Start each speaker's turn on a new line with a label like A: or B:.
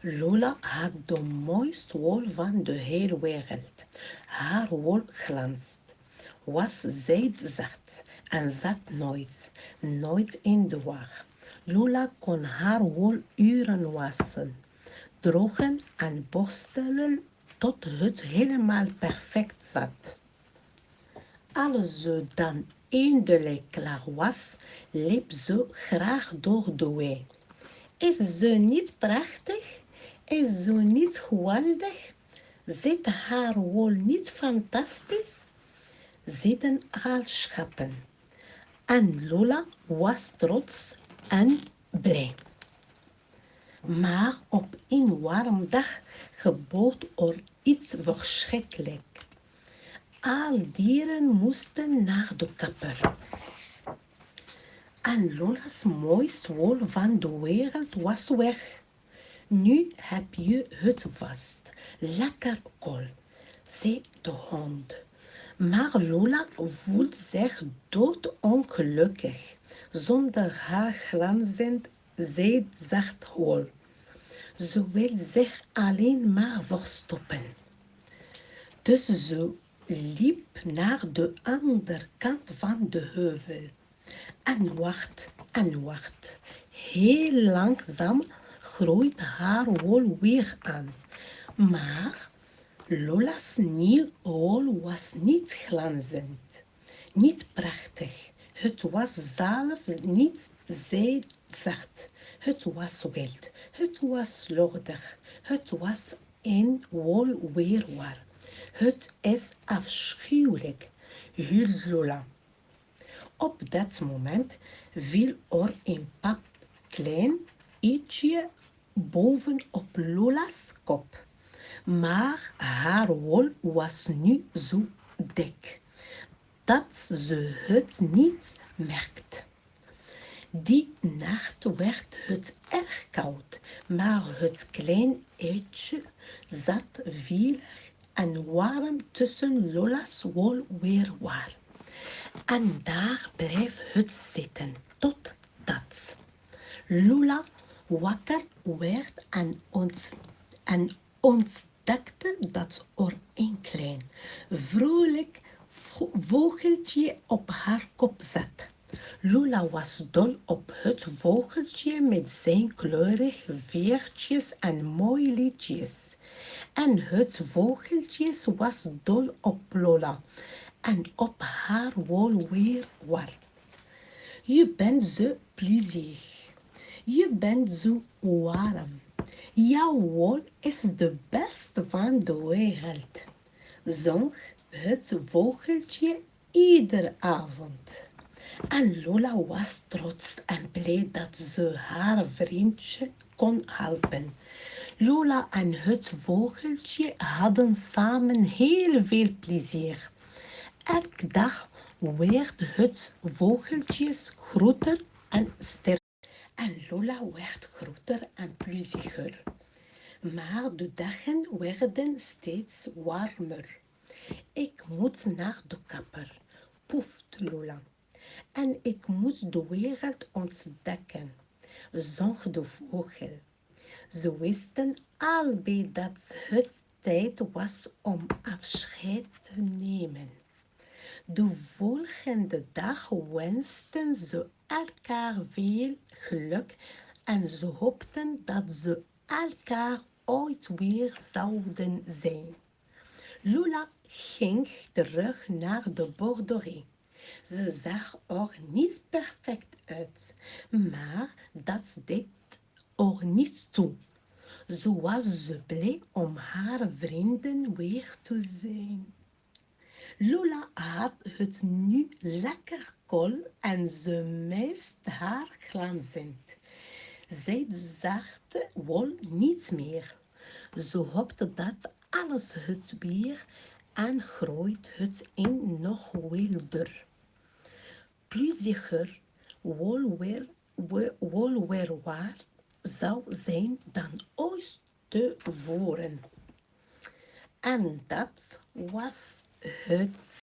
A: Lola had de mooiste wol van de hele wereld. Haar wol glanst, was zacht en zat nooit in de war. Lola kon haar wol uren wassen, drogen en borstelen tot het helemaal perfect zat. Als ze dan eindelijk klaar was, liep ze graag door de wei. Is ze niet prachtig? Is ze niet geweldig? Zit haar wol niet fantastisch? Zitten haar schapen. En Lola was trots en blij. Maar op een warm dag gebeurde er iets verschrikkelijks. Al dieren moesten naar de kapper. En Lola's mooiste wol van de wereld was weg. Nu heb je het vast. Lekker kool, zei de hond. Maar Lola voelt zich doodongelukkig, zonder haar glanzend, zacht wol. Ze wil zich alleen maar verstoppen. Dus ze liep naar de andere kant van de heuvel. En wacht. Heel langzaam groeit haar wol weer aan. Maar Lola's nieuwe wol was niet glanzend, niet prachtig. Het was zelfs niet zacht. Het was wild. Het was slordig. Het was een wolweerwar. Het is afschuwelijk, hield Lola. Op dat moment viel er een klein ietsje bovenop Lola's kop. Maar haar wol was nu zo dik dat ze het niet merkte. Die nacht werd het erg koud, maar het klein eitje zat veilig en warm tussen Lola's wolweerwar. En daar bleef het zitten totdat Lola wakker werd en ontdekte dat er een klein, vrolijk vogeltje op haar kop zat. Lola was dol op het vogeltje met zijn kleurige veertjes en mooie liedjes. En het vogeltje was dol op Lola en op haar wolweerwar. Je bent zo plezierig. Je bent zo warm. Jouw wol is de beste van de wereld, zong het vogeltje iedere avond. En Lola was trots en blij dat ze haar vriendje kon helpen. Lola en het vogeltje hadden samen heel veel plezier. Elke dag werd het vogeltje groter en sterker. En Lola werd groter en plezieriger. Maar de dagen werden steeds warmer. Ik moet naar de kapper, poefde Lola. En ik moet de wereld ontdekken, zong de vogel. Ze wisten allebei dat het tijd was om afscheid te nemen. De volgende dag wensten ze elkaar veel geluk en ze hoopten dat ze elkaar ooit weer zouden zien. Lola ging terug naar de borderie. Ze zag er niet perfect uit, maar dat deed er niets toe. Zo was ze blij om haar vrienden weer te zien. Lola had het nu lekker koel en ze miste haar glanzend. Zij zachte wol niet meer. Ze hoopte dat alles het weer en groeit het in nog wilder, plezieriger wolweerwar zou zijn dan ooit tevoren. En dat was het.